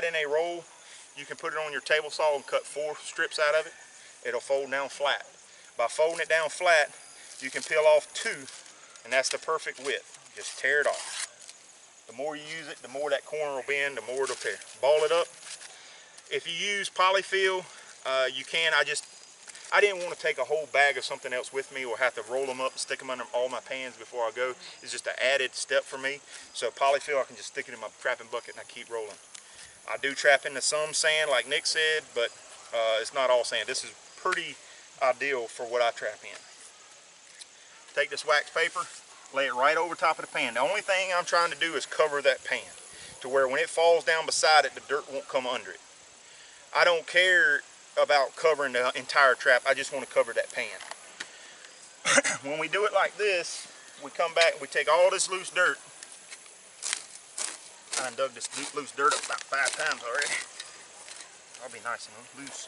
in a roll, you can put it on your table saw and cut 4 strips out of it. It'll fold down flat. By folding it down flat, you can peel off 2, and that's the perfect width. Just tear it off. The more you use it, the more that corner will bend, the more it'll tear. Ball it up. If you use polyfill, you can. I didn't want to take a whole bag of something else with me or have to roll them up and stick them under all my pans before I go. It's just an added step for me. So polyfill, I can just stick it in my trapping bucket and I keep rolling. I do trap into some sand like Nick said, but it's not all sand. This is pretty ideal for what I trap in. Take this wax paper, lay it right over top of the pan. The only thing I'm trying to do is cover that pan to where when it falls down beside it, the dirt won't come under it. I don't care about covering the entire trap. I just want to cover that pan. When we do it like this, we come back, we take all this loose dirt. I dug this loose dirt up about 5 times already. I'll be nice and loose.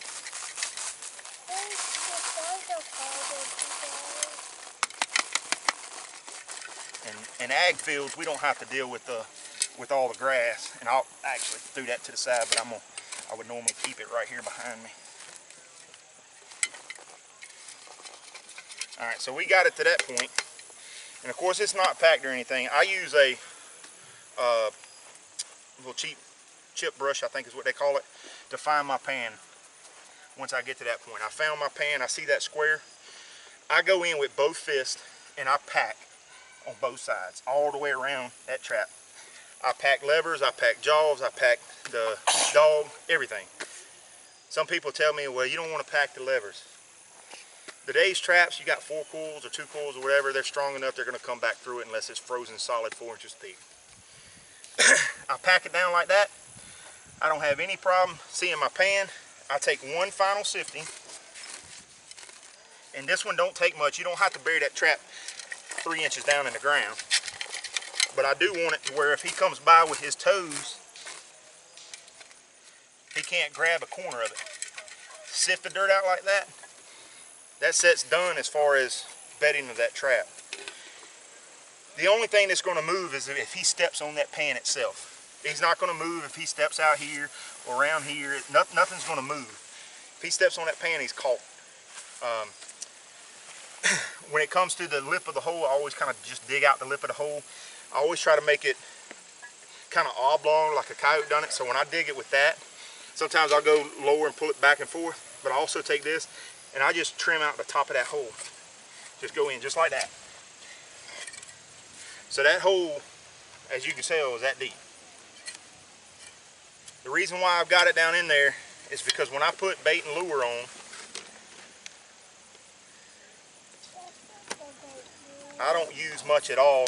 In ag fields, we don't have to deal with all the grass, and I'll actually do that to the side, but I would normally keep it right here behind me. All right, so we got it to that point, and of course it's not packed or anything. I use a little cheap chip brush, I think is what they call it, to find my pan. Once I get to that point, I found my pan. I see that square. I go in with both fists and I pack on both sides, all the way around that trap. I pack levers, I pack jaws, I pack the dog, everything. Some people tell me, well, you don't want to pack the levers. Today's traps, you got 4 coils or 2 coils or whatever, they're strong enough, they're going to come back through it unless it's frozen solid 4 inches thick. I pack it down like that. I don't have any problem seeing my pan. I take one final sifting. And this one don't take much. You don't have to bury that trap 3 inches down in the ground. But I do want it to where if he comes by with his toes, he can't grab a corner of it. Sift the dirt out like that. That set's done as far as bedding of that trap. The only thing that's going to move is if he steps on that pan itself. He's not going to move if he steps out here or around here. Nothing's going to move. If he steps on that pan, he's caught. When it comes to the lip of the hole, I always kind of just dig out the lip of the hole. I always try to make it kind of oblong like a coyote done it. So when I dig it with that, sometimes I'll go lower and pull it back and forth. But I also take this and I just trim out the top of that hole. Just go in just like that. So that hole, as you can tell, is that deep. The reason why I've got it down in there is because when I put bait and lure on, I don't use much at all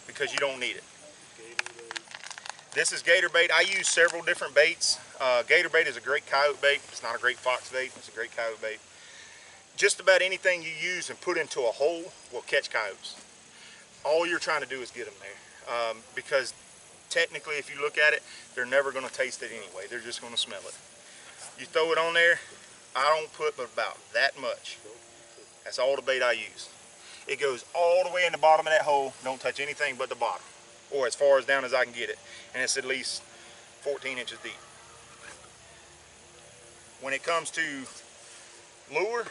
because you don't need it. This is gator bait. I use several different baits. Gator bait is a great coyote bait. It's not a great fox bait. It's a great coyote bait. Just about anything you use and put into a hole will catch coyotes. All you're trying to do is get them there. Because technically, if you look at it, they're never going to taste it anyway. They're just going to smell it. You throw it on there, I don't put but about that much. That's all the bait I use. It goes all the way in the bottom of that hole. Don't touch anything but the bottom, or as far as down as I can get it. And it's at least 14 inches deep. When it comes to lure,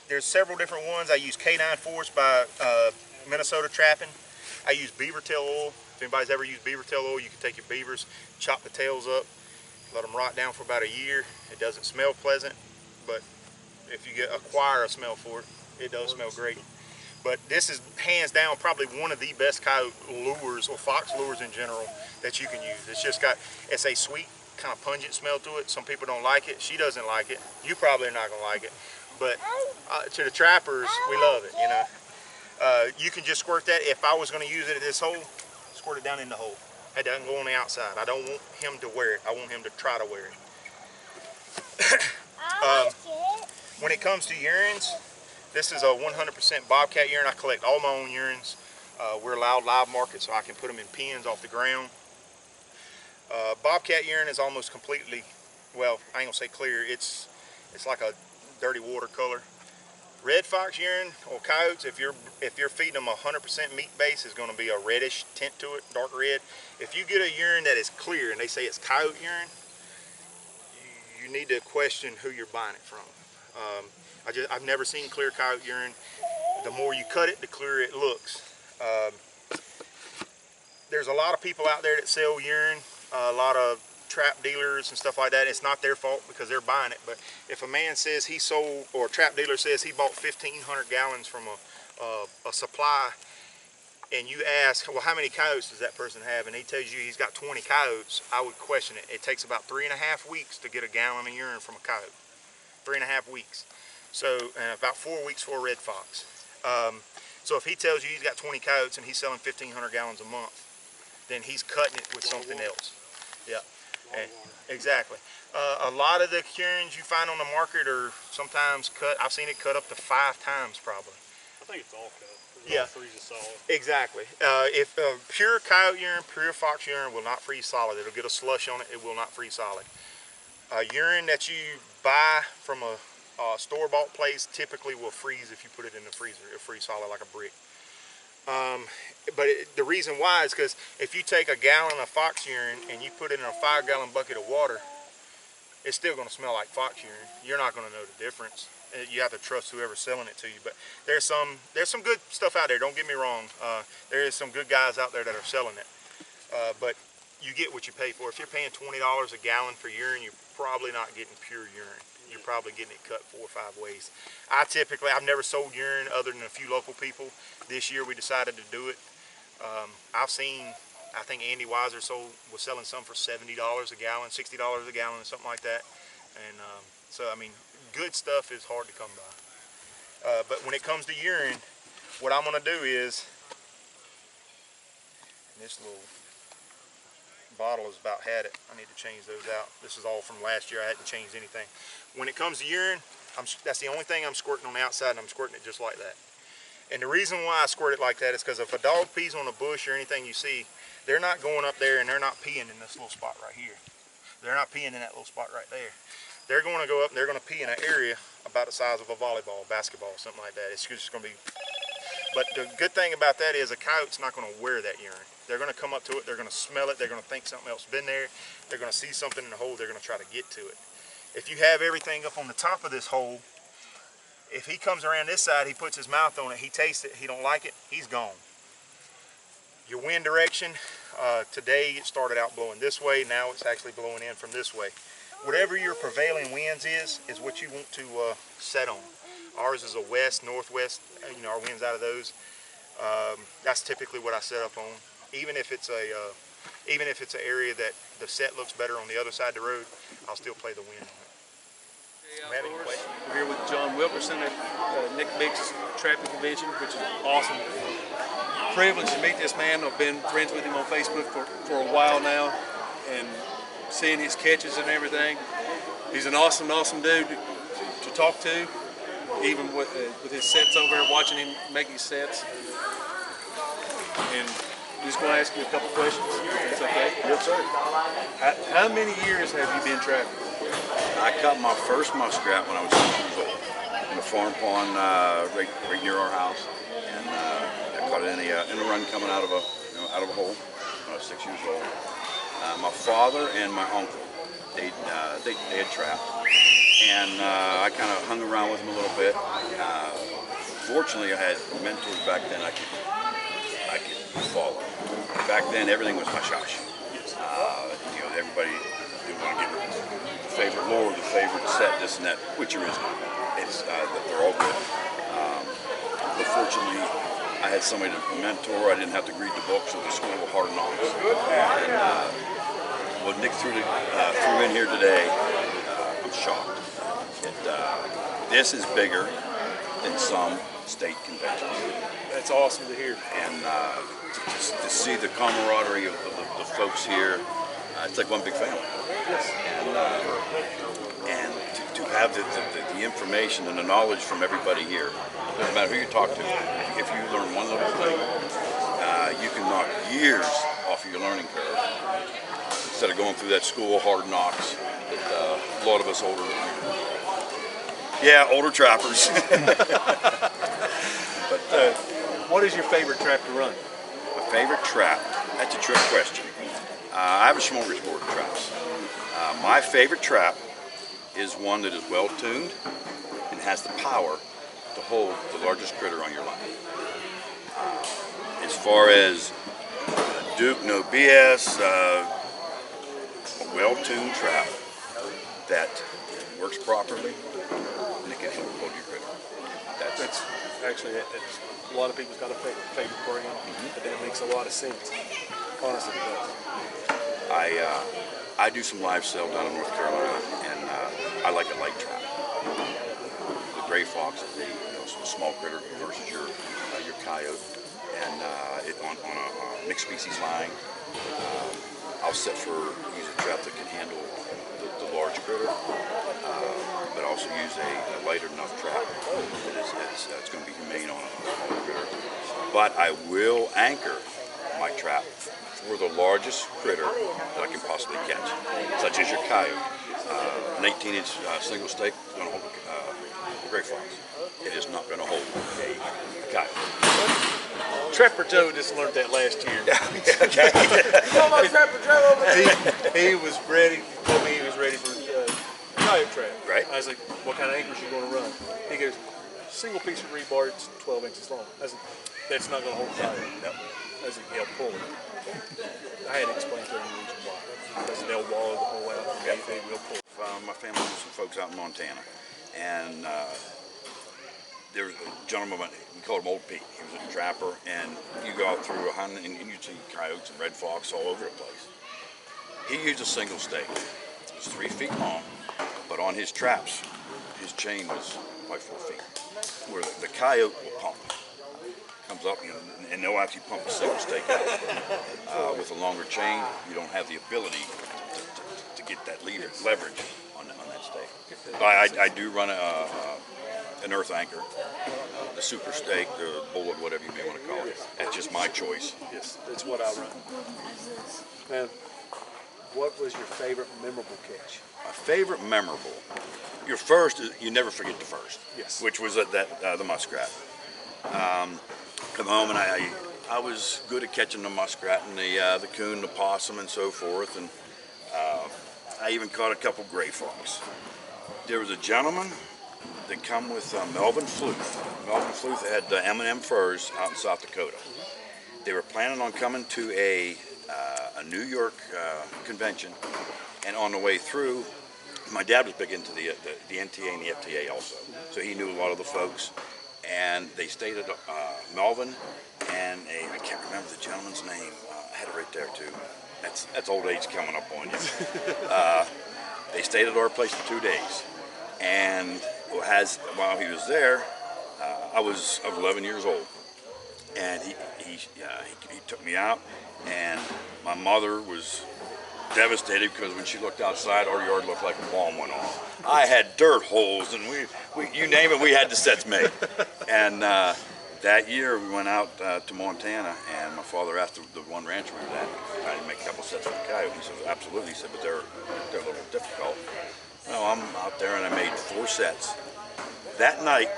there's several different ones. I use K9 Force by Minnesota Trapping. I use beaver tail oil. If anybody's ever used beaver tail oil, you can take your beavers, chop the tails up, let them rot down for about a year. It doesn't smell pleasant, but if you acquire a smell for it, it does smell great. But this is hands down probably one of the best coyote lures or fox lures in general that you can use. It's a sweet kind of pungent smell to it. Some people don't like it. She doesn't like it. You probably are not gonna like it. But to the trappers, we love it, you know. You can just squirt that. If I was gonna use it at this hole, squirt it down in the hole. It doesn't go on the outside. I don't want him to wear it. I want him to try to wear it. When it comes to urines, this is a 100% bobcat urine. I collect all my own urines. We're allowed live market, so I can put them in pens off the ground. Bobcat urine is almost completely, well, I ain't gonna say clear. It's like a dirty water color. Red fox urine or coyotes, if you're feeding them 100% meat base, is going to be a reddish tint to it, dark red. If you get a urine that is clear and they say it's coyote urine, you need to question who you're buying it from. I've never seen clear coyote urine. The more you cut it, the clearer it looks. There's a lot of people out there that sell urine, a lot of trap dealers and stuff like that. It's not their fault because they're buying it. But if a man says he sold, or a trap dealer says he bought 1,500 gallons from a supply, and you ask, well, how many coyotes does that person have? And he tells you he's got 20 coyotes, I would question it. It takes about 3.5 weeks to get a gallon of urine from a coyote. 3.5 weeks. So, and about 4 weeks for a red fox. So if he tells you he's got 20 coyotes and he's selling 1,500 gallons a month, then he's cutting it with something else. Yeah, exactly. A lot of the urines you find on the market are sometimes cut. I've seen it cut up to 5 times probably. I think it's all cut. Yeah, Freezes solid. Exactly. If pure coyote urine, pure fox urine will not freeze solid. It'll get a slush on it. It will not freeze solid. Urine that you buy from a store-bought place typically will freeze if you put it in the freezer. It'll freeze solid like a brick. But the reason why is because if you take a gallon of fox urine and you put it in a 5-gallon bucket of water, it's still going to smell like fox urine. You're not going to know the difference. You have to trust whoever's selling it to you. But there's some good stuff out there. Don't get me wrong. There is some good guys out there that are selling it. But you get what you pay for. If you're paying $20 a gallon for urine, you're probably not getting pure urine. You're probably getting it cut 4 or 5 ways. I've never sold urine other than a few local people. This year we decided to do it. I think Andy Weiser was selling some for $70 a gallon, $60 a gallon, or something like that. And so, I mean, good stuff is hard to come by. But when it comes to urine, what I'm gonna do is, this little bottle has about had it. I need to change those out. This is all from last year. I hadn't changed anything. When it comes to urine, that's the only thing I'm squirting on the outside, and I'm squirting it just like that. And the reason why I squirt it like that is because if a dog pees on a bush or anything you see, they're not going up there and they're not peeing in this little spot right here. They're not peeing in that little spot right there. They're going to go up and they're going to pee in an area about the size of a volleyball, basketball, something like that. It's just going to be. But the good thing about that is a coyote's not going to wear that urine. They're going to come up to it, they're going to smell it, they're going to think something else has been there, they're going to see something in the hole, they're going to try to get to it. If you have everything up on the top of this hole, if he comes around this side, he puts his mouth on it, he tastes it, he don't like it, he's gone. Your wind direction, today it started out blowing this way, now it's actually blowing in from this way. Whatever your prevailing winds is what you want to set on. Ours is a west, northwest, you know, our wind's out of those. That's typically what I set up on. Even if it's an area that the set looks better on the other side of the road, I'll still play the wind on it. We're here with John Wilkerson at Nick Biggs Trapping Convention, which is awesome. Privileged to meet this man. I've been friends with him on Facebook for a while now, and seeing his catches and everything. He's an awesome dude to talk to, even with his sets over there, watching him make his sets. And I'm just going to ask you a couple questions. It's okay? Yes, sir. How many years have you been trapping? I caught my first muskrat when I was 6 years old in a farm pond right near our house, and I caught it in a run coming out of a hole when I was 6 years old. My father and my uncle, they had trapped, and I kind of hung around with them a little bit. Fortunately, I had mentors back then I could follow. Back then, everything was hush hush. You know, everybody didn't want to get the favorite lure, the favorite set, this and that, which there isn't. It's they're all good. But fortunately, I had somebody to mentor. I didn't have to read the books or the school of hard knocks. And what Nick threw in here today, I'm shocked. This is bigger than some state conventions. That's awesome to hear. And to see the camaraderie of the folks here, it's like one big family. Yes. And to have the information and the knowledge from everybody here, no matter who you talk to, if you learn one little thing, you can knock years off of your learning curve instead of going through that school of hard knocks that a lot of us older trappers. But what is your favorite trap to run? my favorite trap, that's a trick question. I have a smorgasbord of traps. My favorite trap is one that is well tuned and has the power to hold the largest critter on your line. As far as Duke, no BS, a well-tuned trap that works properly and it can hold your critter. That's actually, a lot of people's got a favorite brand, but that makes a lot of sense. Honestly, it does. I do some live sale down in North Carolina, and I like a light trap. The gray fox is a small critter versus your coyote, and on a mixed species line, I'll use a trap that can handle the large critter, but also use a lighter enough trap that it's going to be humane on a smaller critter. But I will anchor my trap for the largest critter that I can possibly catch, such as your coyote. An 18-inch single stake is going to hold a gray fox. It is not going to hold a coyote. Trapper Joe just learned that last year. Okay. Trapper Joe over there. He was ready. He told me he was ready for coyote trap. Right. I was like, "What kind of anchors you going to run?" He goes, "Single piece of rebar. It's 12 inches long." I was like, "That's not going to hold a coyote." No. I was like, "Yeah, pull it." I had to explain to him the reason why. Because they'll wallow the whole out. And they will pull. My family knows some folks out in Montana, and there's a gentleman, we called him Old Pete. He was a trapper, and you go out through a hunt and you see coyotes and red fox all over the place. He used a single stake. It was 3 feet long, but on his traps, his chain was probably 4 feet. Where the Coyote will pump. Comes up, you know, and they'll actually pump a single stake out. With a longer chain, you don't have the ability to get that leverage on that stake. I do run an earth anchor, the super stake, the bullet, whatever you may want to call it. That's just my choice. Yes, that's what I run. Man, what was your favorite memorable catch? My favorite memorable. Your first, you never forget the first. Yes. Which was the muskrat. Come home and I was good at catching the muskrat and the coon, the possum, and so forth. And I even caught a couple gray frogs. There was a gentleman that come with Melvin Fluth. Melvin Fluth had M&M furs out in South Dakota. They were planning on coming to a New York convention, and on the way through, my dad was big into the NTA and the FTA also, so he knew a lot of the folks. And they stayed at Melvin, and I can't remember the gentleman's name. I had it right there too. That's old age coming up on you. They stayed at our place for 2 days, and while he was there, I was 11 years old, and he took me out, and my mother was devastated because when she looked outside, our yard looked like a bomb went off. I had dirt holes, and we you name it, we had the sets made. And that year we went out to Montana, and my father asked the one rancher we were at, trying to make a couple sets for the Coyote. He said, absolutely. He said, but they're a little difficult. No, I'm out there, and I made 4 sets. That night,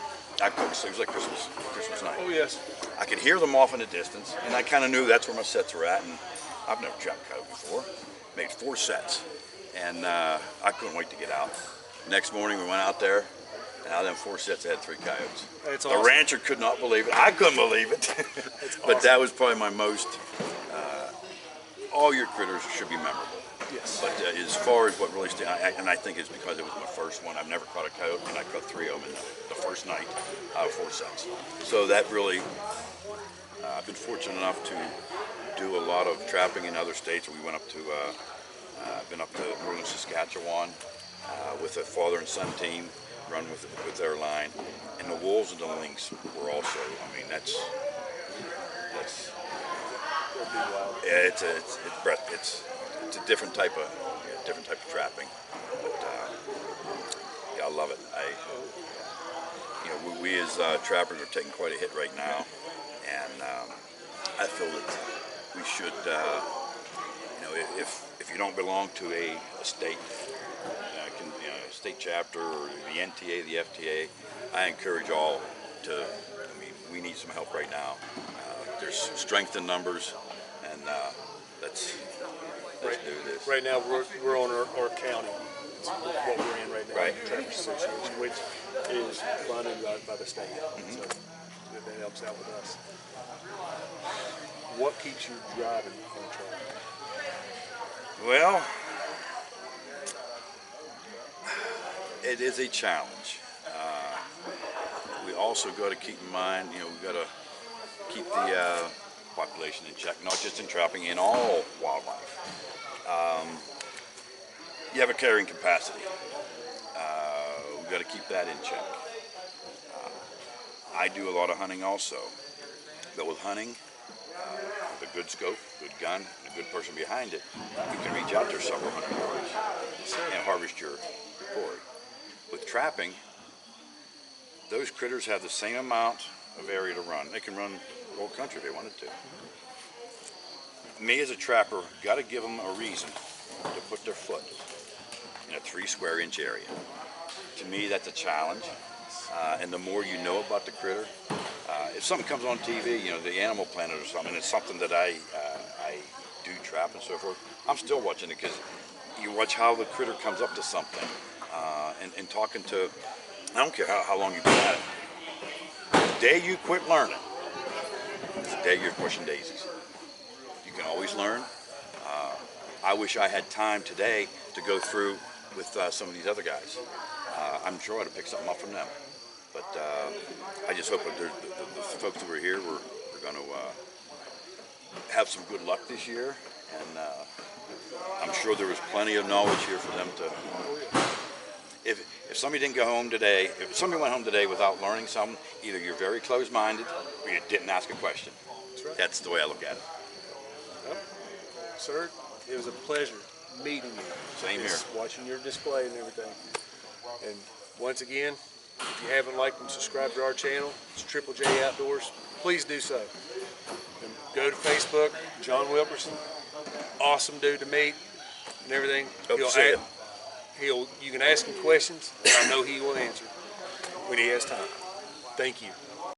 it was like Christmas night. Oh, yes. I could hear them off in the distance, and I kind of knew that's where my sets were at, and I've never trapped coyote before. Made 4 sets, and I couldn't wait to get out. Next morning we went out there, and out of them 4 sets I had 3 coyotes. That's the awesome. rancher could not believe it. I couldn't believe it. But awesome. that was probably my most, all your critters should be memorable. Yes. But as far as what really and I think it's because it was my first one. I've never caught a coyote, and I caught 3 of them in the first night out of 4 sets. So that really, I've been fortunate enough to do a lot of trapping in other states. We went up to, been up to northern Saskatchewan with a father and son team, run with their line, and the wolves and the lynx were also. I mean, that's it's a different type of trapping, but yeah, I love it. We as trappers are taking quite a hit right now, and I feel that we should, if you don't belong to a state, state chapter or the NTA, the FTA, I encourage all to. We need some help right now. There's strength in numbers, and let's do this. Right now we're on our county. It's what we're in right now, right. The Trappers Association, which is funded by the state. Mm-hmm. So that helps out with us. What keeps you driving on the trail? Well, it is a challenge. We also got to keep in mind, we've got to keep the population in check, not just in trapping, in all wildlife. You have a carrying capacity. We've got to keep that in check. I do a lot of hunting also, but with hunting, with a good scope, good gun, and a good person behind it, you can reach out there several hundred yards and harvest your quarry. With trapping, those critters have the same amount of area to run. They can run the whole country if they wanted to. Me as a trapper, got to give them a reason to put their foot in a 3 square inch area. To me, that's a challenge. And the more you know about the critter, if something comes on TV, the Animal Planet or something, it's something that I do trap and so forth, I'm still watching it because you watch how the critter comes up to something and talking to, I don't care how long you've been at it. The day you quit learning is the day you're pushing daisies. You can always learn. I wish I had time today to go through with some of these other guys. I'm sure I'd have picked something up from them. But I just hope that the folks that were here, we're going to have some good luck this year. And I'm sure there was plenty of knowledge here for them to if somebody didn't go home today, if somebody went home today without learning something, either you're very closed-minded or you didn't ask a question. That's right. That's the way I look at it. Well, sir, it was a pleasure meeting you. Same Just here. watching your display and everything. And once again, if you haven't liked and subscribed to our channel, it's Triple J Outdoors. Please do so. And go to Facebook, John Wilkerson. Awesome dude to meet and everything. Hope to see you. You can ask him questions, and I know he will answer when he has time. Thank you.